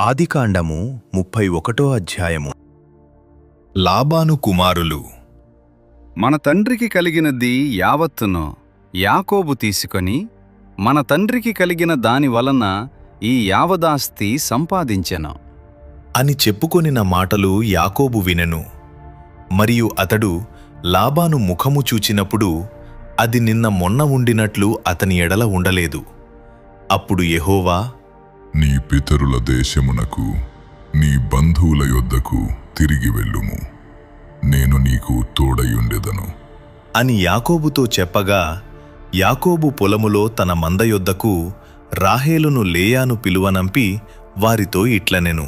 ఆదికాండము 31 అధ్యాయము. లాబాను కుమారులు. మన తండ్రికి కలిగినది యావత్తును యాకోబు తీసుకొని మన తండ్రికి కలిగిన దాని వలన ఈ యావదాస్తి సంపాదించెను అని చెప్పుకొనిన మాటలు యాకోబు వినెను. మరియు అతడు లాబాను ముఖము చూచినప్పుడు అది నిన్న మొన్న ఉండినట్లు అతని ఎడల ఉండలేదు. అప్పుడు యెహోవా, నీ పితరుల దేశమునకు నీ బంధువుల యొద్దకు తిరిగి వెళ్ళుము, నేను నీకు తోడయుండెదను అని యాకోబుతో చెప్పగా, యాకోబు పొలములో తన మంద యొద్దకు రాహేలును లేయాను పిలువనంపి వారితో ఇట్లనెను.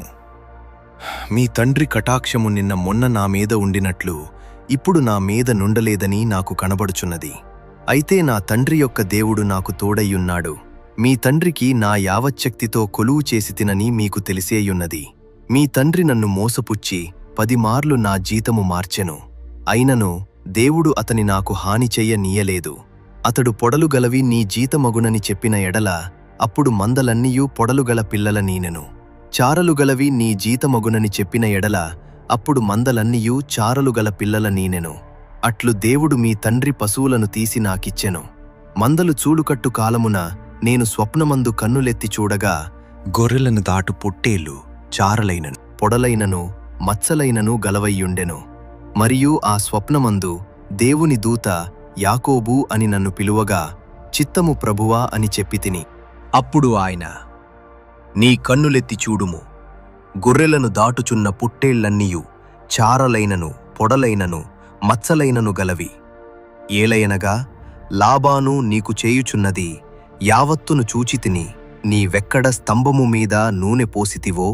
మీ తండ్రి కటాక్షము నిన్న మొన్న నా మీద ఉండినట్లు ఇప్పుడు నా మీద నుండలేదని నాకు కనబడుచున్నది. అయితే నా తండ్రి యొక్క దేవుడు నాకు తోడయ్యున్నాడు. మీ తండ్రికి నా యావచ్చక్తితో కొలువు చేసి తినని మీకు తెలిసేయున్నది. మీ తండ్రి నన్ను మోసపుచ్చి 10 మార్లు నా జీతము మార్చెను. అయినను దేవుడు అతని నాకు హాని చెయ్య నీయలేదు. అతడు పొడలుగలవి నీ జీతమగునని చెప్పిన ఎడల అప్పుడు మందలన్నీయూ పొడలుగల పిల్లల నీనెను. చారలుగలవి నీ జీతమగునని చెప్పిన ఎడల అప్పుడు మందలన్నీయూ చారలుగల పిల్లల నీనెను. అట్లు దేవుడు మీ తండ్రి పశువులను తీసి నాకిచ్చెను. మందలు చూడుకట్టు కాలమున నేను స్వప్నమందు కన్నులెత్తి చూడగా, గొర్రెలను దాటు పొట్టేలు చారలైనను పొడలైనను మచ్చలైనను గలవయ్యుండెను. మరియు ఆ స్వప్నమందు దేవుని దూత యాకోబు అని నన్ను పిలువగా, చిత్తము ప్రభువా అని చెప్పితిని. అప్పుడు ఆయన, నీ కన్నులెత్తి చూడుము, గొర్రెలను దాటుచున్న పుట్టేళ్లన్నీయు చారలైనను పొడలైనను మచ్చలైనను గలవి. ఏలయనగా లాబాను నీకు చేయుచున్నది యావత్తును చూచితిని. నీవెక్కడ స్తంభము మీద నూనె పోసితివో,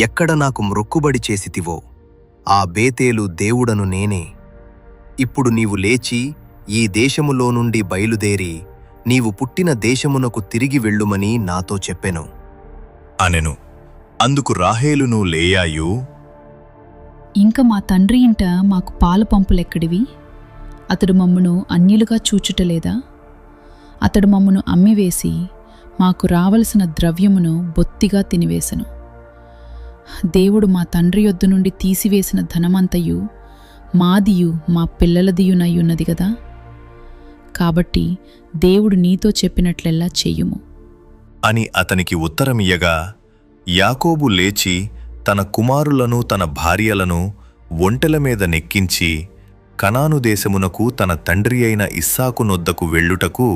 ఎక్కడ నాకు మ్రొక్కుబడి చేసితివో ఆ బేతేలు దేవుడను నేనే. ఇప్పుడు నీవు లేచి ఈ దేశములో నుండి బయలుదేరి నీవు పుట్టిన దేశమునకు తిరిగి వెళ్ళుమని నాతో చెప్పెను అనెను. అందుకు రాహేలును లేయాయు, ఇంక మా తండ్రి ఇంట మాకు పాలు పంపులెక్కడివి? అతడు మమ్మును అన్యులుగా చూచుటలేదా? అతడు మమ్మును అమ్మివేసి మాకు రావలసిన ద్రవ్యమును బొత్తిగా తినివేశను. దేవుడు మా తండ్రి యొద్ద నుండి తీసివేసిన ధనమంతయు మాదియు మా పిల్లలదియునయ్యున్నది గదా. కాబట్టి దేవుడు నీతో చెప్పినట్లెల్లా చెయ్యుము అని అతనికి ఉత్తరమియ్యగా, యాకోబు లేచి తన కుమారులను తన భార్యలను ఒంటెల మీద నెక్కించి కనాను దేశమునకు తన తండ్రి అయిన ఇస్సాకు నొద్దకు వెళ్ళుటకు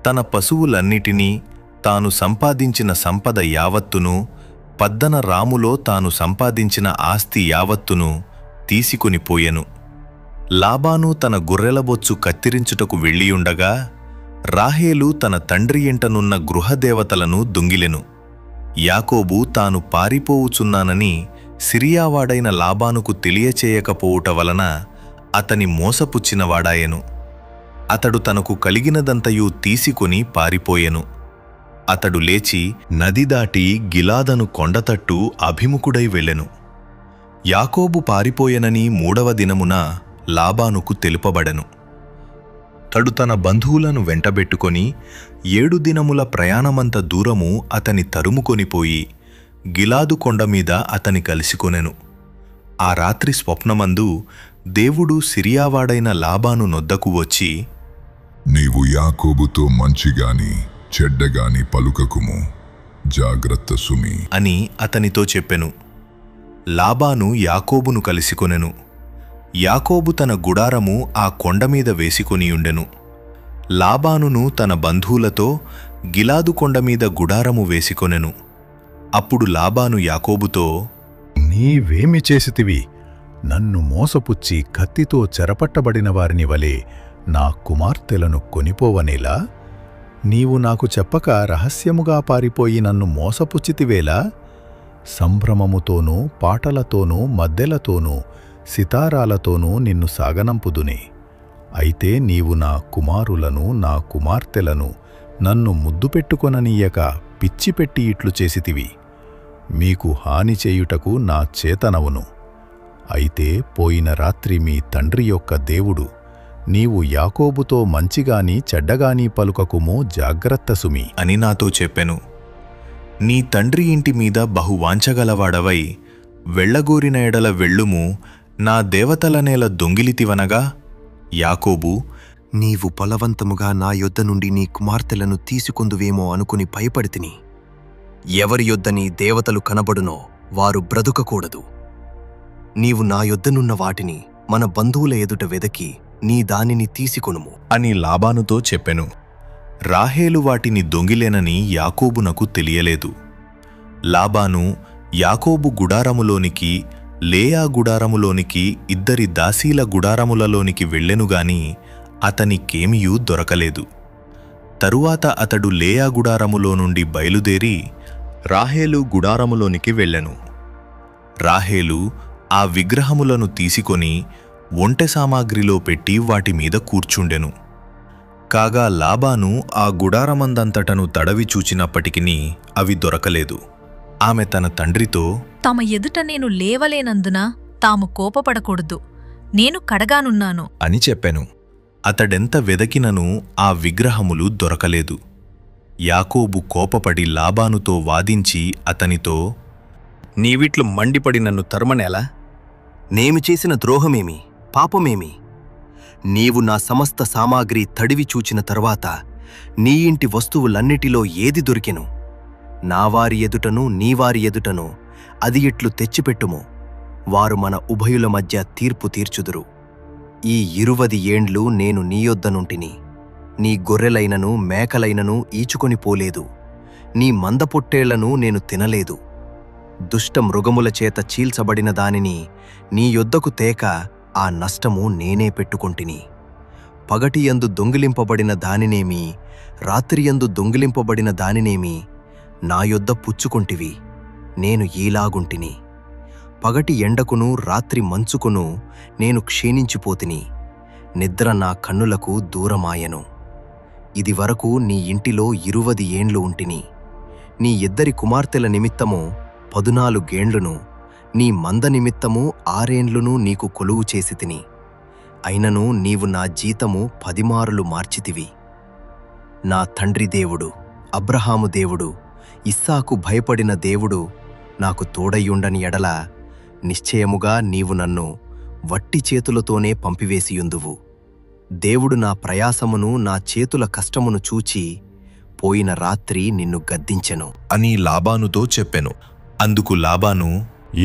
తన పశువులన్నిటినీ తాను సంపాదించిన సంపద యావత్తును పద్దన రాములో తాను సంపాదించిన ఆస్తి యావత్తును తీసుకుని పోయెను. లాబాను తన గొర్రెలబొచ్చు కత్తిరించుటకు వెళ్ళియుండగా రాహేలు తన తండ్రి ఇంటనున్న గృహదేవతలను దొంగిలెను. యాకోబు తాను పారిపోవుచున్నానని సిరియావాడైన లాబానుకు తెలియచేయకపోవుట వలన అతని మోసపుచ్చినవాడాయెను. అతడు తనకు కలిగినదంతయు తీసుకొని పారిపోయెను. అతడు లేచి నది దాటి గిలాదను కొండతట్టు అభిముఖుడై వెళ్ళెను. యాకోబు పారిపోయెనని 3వ దినమున లాబానుకు తెలుపబడెను. తడు తన బంధువులను వెంటబెట్టుకొని 7 దినముల ప్రయాణమంత దూరము అతని తరుముకొనిపోయి గిలాదు కొండమీద అతని కలిసికొనెను. ఆ రాత్రి స్వప్నమందు దేవుడు సిరియావాడైన లాబాను నొద్దకు వచ్చి, నీవు యాకోబుతో మంచిగాని చెడ్డగాని పలుకకుము, జాగ్రత్త సుమి అని అతనితో చెప్పెను. లాబాను యాకోబును కలిసికొనెను. యాకోబు తన గుడారము ఆ కొండమీద వేసికొనియుండెను. లాబానును తన బంధువులతో గిలాదు కొండమీద గుడారము వేసికొనెను. అప్పుడు లాబాను యాకోబుతో, నీవేమి చేసితివి? నన్ను మోసపుచ్చి కత్తితో చెరపట్టబడిన వారిని వలె నా కుమార్తెలను కొనిపోవనేలా? నీవు నాకు చెప్పక రహస్యముగా పారిపోయి నన్ను మోసపుచ్చితివేలా? సంభ్రమముతోనూ పాటలతోనూ మద్దెలతోనూ సితారాలతోనూ నిన్ను సాగనంపుదునే. అయితే నీవు నా కుమారులను నా కుమార్తెలను నన్ను ముద్దు పెట్టుకొననీయక పిచ్చిపెట్టి ఇట్లు చేసితివి. మీకు హాని చేయుటకు నా చేతనవును. అయితే పోయిన రాత్రి మీ తండ్రి యొక్క దేవుడు నీవు యాకోబుతో మంచిగాని చెడ్డగాని పలుకకుము, జాగ్రత్త సుమి అని నాతో చెప్పెను. నీ తండ్రి ఇంటి మీద బహువాంఛగలవాడవై వెళ్ళగోరిన ఎడల వెళ్ళుము, నా దేవతలనేల దొంగిలితివనగా. యాకోబు, నీవు బలవంతముగా నా యొద్ద నుండి నీ కుమార్తెలను తీసుకొందువేమో అనుకుని భయపడితిని. ఎవరి యొద్ద నీ దేవతలు కనబడునో వారు బ్రతుకకూడదు. నీవు నా యొద్దనున్న వాటిని మన బంధువుల ఎదుట వెదకి నీ దానిని తీసుకొనుము అని లాబానుతో చెప్పెను. రాహేలు వాటిని దొంగిలేనని యాకోబునకు తెలియలేదు. లాబాను యాకోబు గుడారములోనికి, లేయా గుడారములోనికి, ఇద్దరి దాసీల గుడారములలోనికి వెళ్ళెనుగాని అతనికేమియూ దొరకలేదు. తరువాత అతడు లేయా గుడారములో నుండి బయలుదేరి రాహేలు గుడారములోనికి వెళ్ళెను. రాహేలు ఆ విగ్రహములను తీసుకొని ఒంటె సామాగ్రిలో పెట్టి వాటిమీద కూర్చుండెను. కాగా లాబాను ఆ గుడారమందంతటను తడవి చూచినప్పటికినీ అవి దొరకలేదు. ఆమె తన తండ్రితో, తమ ఎదుట నేను లేవలేనందున తాము కోపపడకూడదు, నేను కడగానున్నాను అని చెప్పెను. అతడెంత వెదకినను ఆ విగ్రహములు దొరకలేదు. యాకోబు కోపపడి లాబానుతో వాదించి అతనితో, నీవిట్లు మండిపడి నన్ను తరుమనేలా? నేమి చేసిన ద్రోహమేమి, పాపమేమి? నీవు నా సమస్త సామాగ్రి తడివి చూచిన తరువాత నీ ఇంటి వస్తువులన్నిటిలో ఏది దొరికెను? నావారి ఎదుటను నీవారి ఎదుటను అది ఇట్లు తెచ్చిపెట్టుము, వారు మన ఉభయుల మధ్య తీర్పు తీర్చుదురు. ఈ 20 ఏండ్లు నేను నీ యొద్దనుంటిని. నీ గొర్రెలైనను మేకలైనను ఈచుకొని పోలేదు, నీ మందపొట్టేళ్లను నేను తినలేదు. దుష్ట మృగముల చేత చీల్చబడిన దానిని నీ యొద్దకు తేక ఆ నష్టము నేనే పెట్టుకొంటిని. పగటియందు దొంగిలింపబడిన దానినేమి, రాత్రియందు దొంగిలింపబడిన దానినేమి నా యొద్ద పుచ్చుకొంటివి. నేను ఈలాగుంటిని. పగటి ఎండకును రాత్రి మంచుకును నేను క్షీణించిపోతిని. నిద్ర నా కన్నులకు దూరమాయెను. ఇదివరకు నీ ఇంటిలో 20 ఏండ్లు ఉంటిని. నీ ఇద్దరి కుమార్తెల నిమిత్తము 14 ఏండ్లును, నీ మంద నిమిత్తము 6 ఏండ్లును నీకు కొలువు చేసి తిని. అయినను నీవు నా జీతము 10 మారులు మార్చితివి. నా తండ్రి దేవుడు, అబ్రహాము దేవుడు, ఇస్సాకు భయపడిన దేవుడు నాకు తోడయ్యుండని ఎడల నిశ్చయముగా నీవు నన్ను వట్టి చేతులతోనే పంపివేసియుందువు. దేవుడు నా ప్రయాసమును నా చేతుల కష్టమును చూచి పోయిన రాత్రి నిన్ను గద్దించెను అని లాబానుతో చెప్పెను. అందుకు లాబాను,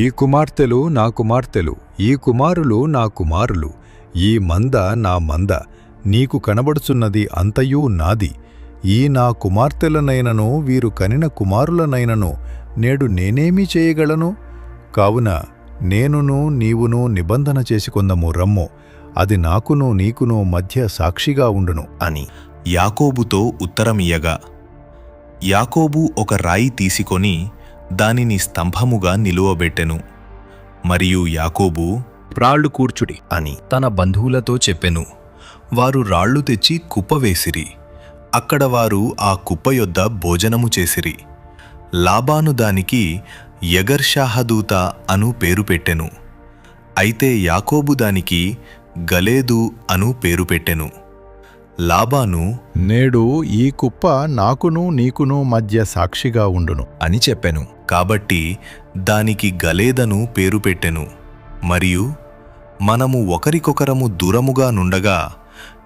ఈ కుమార్తెలు నా కుమార్తెలు, ఈ కుమారులు నా కుమారులు, ఈ మంద నా మంద, నీకు కనబడుచున్నది అంతయూ నాది. ఈ నా కుమార్తెలనైనను వీరు కనిన కుమారులనైనను నేడు నేనేమీ చేయగలను? కావున నేనును నీవును నిబంధన చేసుకొందము రమ్ము, అది నాకును నీకును మధ్య సాక్షిగా ఉండును అని యాకోబుతో ఉత్తరమియ్యగా, యాకోబు ఒక రాయి తీసుకొని దానిని స్తంభముగా నిలువబెట్టెను. మరియు యాకోబు, రాళ్ళు కూర్చుడి అని తన బంధువులతో చెప్పెను. వారు రాళ్ళు తెచ్చి కుప్పవేసిరి. అక్కడ వారు ఆ కుప్ప యొద్ద భోజనము చేసిరి. లాబాను దానికి యగర్షాహదూత అను పేరు పెట్టెను. అయితే యాకోబు దానికి గలేదు అను పేరు పెట్టెను. లాబాను, నేడు ఈ కుప్ప నాకును నీకును మధ్య సాక్షిగా ఉండును అని చెప్పెను. కాబట్టి దానికి గలేదను పేరు పెట్టెను. మరియు మనము ఒకరికొకరము దూరముగా నుండగా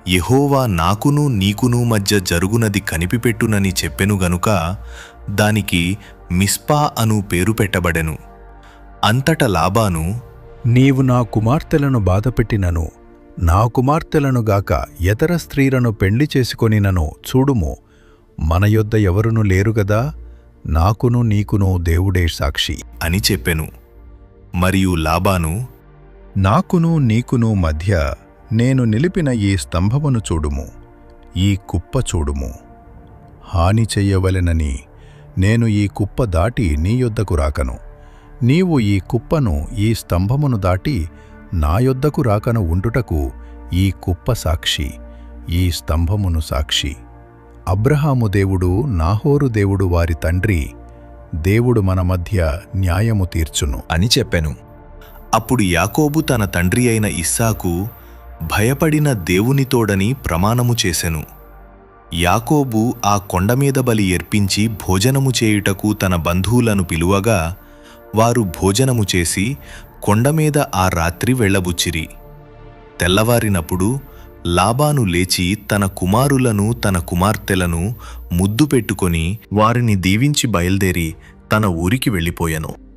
యెహోవా నాకును నీకును మధ్య జరుగునది కనిపిపెట్టునని చెప్పెను గనుక దానికి మిస్పా అను పేరు పెట్టబడెను. అంతట లాబాను, నీవు నా కుమార్తెలను బాధపెట్టినను, నా కుమార్తెలనుగాక ఇతర స్త్రీలను పెండ్లి చేసుకొనినను చూడుము, మన యొద్ద ఎవరును లేరుగదా, నాకును నీకును దేవుడే సాక్షి అని చెప్పెను. మరియు లాబాను, నాకును నీకును మధ్య నేను నిలిపిన ఈ స్తంభమును చూడుము, ఈ కుప్ప చూడుము. హాని చెయ్యవలెనని నేను ఈ కుప్ప దాటి నీ యొద్దకు రాకను, నీవు ఈ కుప్పను ఈ స్తంభమును దాటి నా యొద్దకు రాకను ఉండుటకు ఈ కుప్ప సాక్షి, ఈ స్తంభమును సాక్షి. అబ్రహాము దేవుడు, నాహోరు దేవుడు వారి తండ్రి, దేవుడు మన మధ్య న్యాయము తీర్చును అని చెప్పెను. అప్పుడు యాకోబు తన తండ్రి అయిన ఇస్సాకు భయపడిన దేవునితోడని ప్రమాణము చేసెను. యాకోబు ఆ కొండమీద బలి ఎర్పించి భోజనము చేయుటకు తన బంధువులను పిలువగా వారు భోజనము చేసి కొండమీద ఆ రాత్రి వెళ్ళబుచ్చిరి. తెల్లవారినప్పుడు లాబాను లేచి తన కుమారులను తన కుమార్తెలను ముద్దు పెట్టుకొని వారిని దీవించి బయల్దేరి తన ఊరికి వెళ్ళిపోయెను.